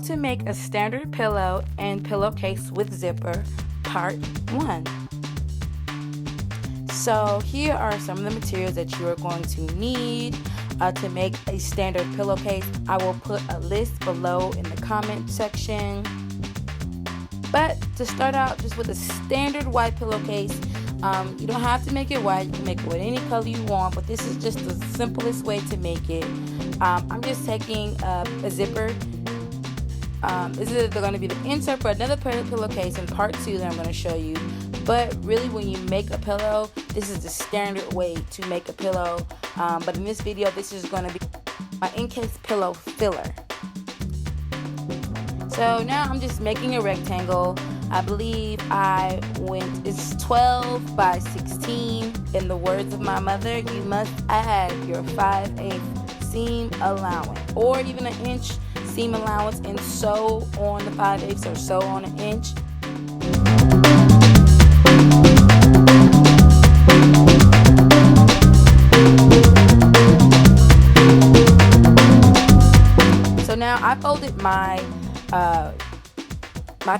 to make a standard pillow and pillowcase with zipper, part 1. So here are some of the materials that you are going to need to make a standard pillowcase. I will put a list below in the comment section. But to start out just with a standard white pillowcase, you don't have to make it white. You can make it with any color you want, but this is just the simplest way to make it. I'm just taking a zipper. This is going to be the insert for another pillowcase in part 2 that I'm going to show you. But really, when you make a pillow, this is the standard way to make a pillow. But in this video, this is going to be my in-case pillow filler. So now I'm just making a rectangle. I believe it's 12 by 16. In the words of my mother, you must add your 5/8 seam allowance, or even an inch seam allowance, and sew on the 5/8 or sew on an inch. So now I folded my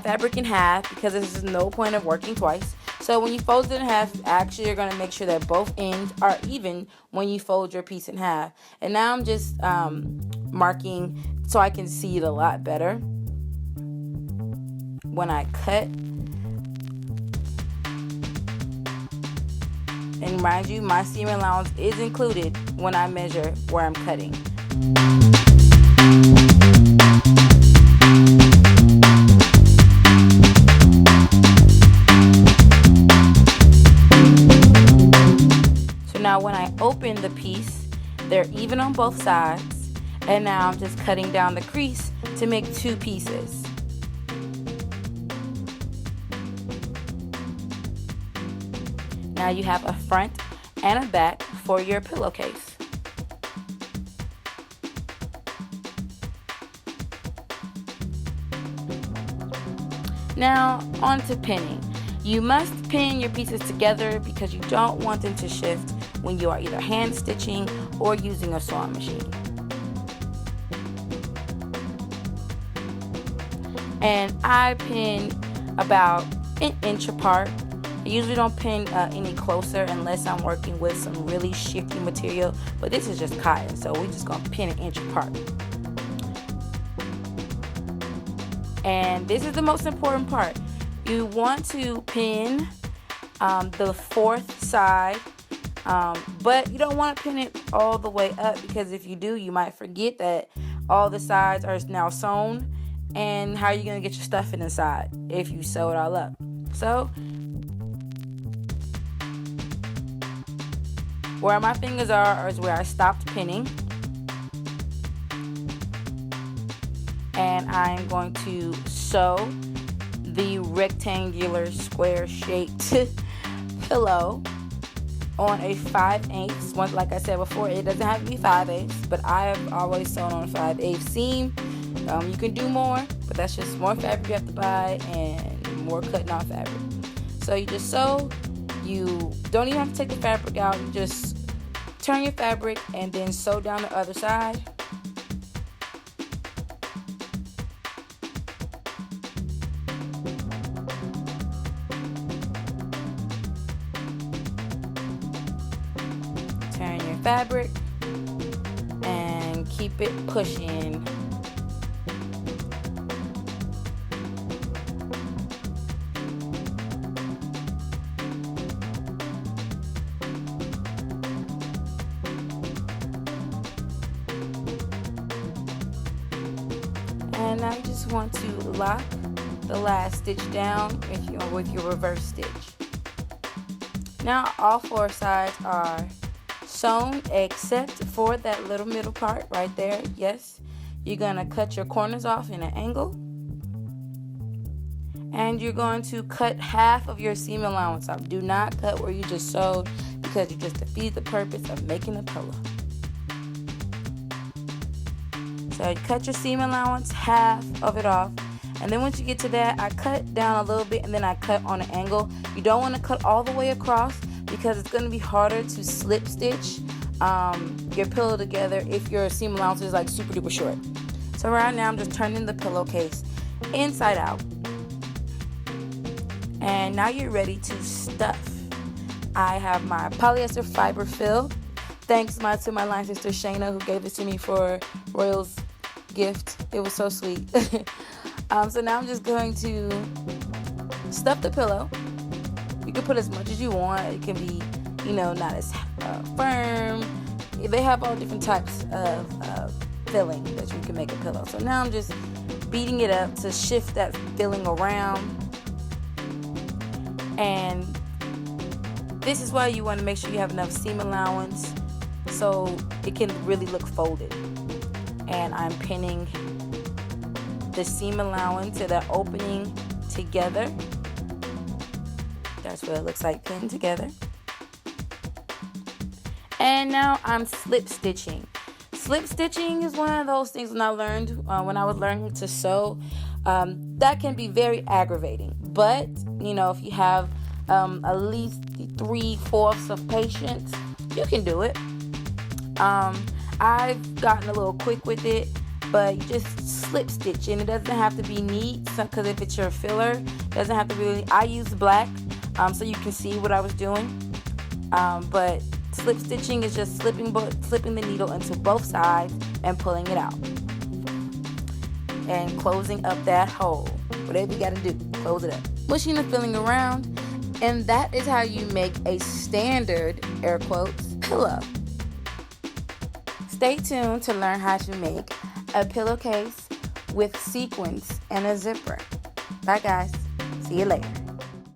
fabric in half because there's no point of working twice. So when you fold it in half, actually you're going to make sure that both ends are even when you fold your piece in half. And now I'm just marking so I can see it a lot better when I cut. And mind you, my seam allowance is included when I measure where I'm cutting. Now when I open the piece, they're even on both sides, and now I'm just cutting down the crease to make 2 pieces. Now you have a front and a back for your pillowcase. Now on to pinning. You must pin your pieces together because you don't want them to shift when you are either hand stitching or using a sewing machine. And I pin about an inch apart. I usually don't pin any closer unless I'm working with some really shifty material, but this is just cotton, so we're just gonna pin an inch apart. And this is the most important part. You want to pin the 4th side, but you don't want to pin it all the way up, because if you do, you might forget that all the sides are now sewn, and how are you going to get your stuff inside if you sew it all up? So where my fingers are is where I stopped pinning, and I'm going to sew the rectangular square shaped pillow on a 5/8. One, like I said before, it doesn't have to be 5/8, but I have always sewn on a 5/8 seam. You can do more, but that's just more fabric you have to buy and more cutting off fabric. So you just sew. You don't even have to take the fabric out. You just turn your fabric and then sew down the other side. Turn your fabric and keep it pushing. And I just want to lock the last stitch down with your reverse stitch. Now all 4 sides are sewn except for that little middle part right there. Yes, you're going to cut your corners off in an angle, and you're going to cut half of your seam allowance off. Do not cut where you just sewed, because you just defeat the purpose of making a pillow. So you cut your seam allowance, half of it off, and then once you get to that, I cut down a little bit and then I cut on an angle. You don't want to cut all the way across, because it's going to be harder to slip stitch your pillow together if your seam allowance is like super duper short. So right now I'm just turning the pillowcase inside out. And now you're ready to stuff. I have my polyester fiberfill. Thanks to my line sister Shayna, who gave this to me for Royal's gift. It was so sweet. So now I'm just going to stuff the pillow. You can put as much as you want. It can be, not as firm. They have all different types of filling that you can make a pillow. So now I'm just beating it up to shift that filling around. And this is why you want to make sure you have enough seam allowance so it can really look folded. And I'm pinning the seam allowance to that opening together. That's what it looks like pinned together. And now I'm slip stitching. Slip stitching is one of those things when I was learning to sew, that can be very aggravating. But, if you have at least 3/4 of patience, you can do it. I've gotten a little quick with it, but you just slip stitch, and it doesn't have to be neat, because if it's your filler, it doesn't have to be. I use black, so you can see what I was doing. But slip stitching is just slipping the needle into both sides and pulling it out and closing up that hole. Whatever you got to do, close it up. Pushing the filling around, and that is how you make a standard, air quotes, pillow. Stay tuned to learn how to make a pillowcase with sequins and a zipper. Bye guys. See you later.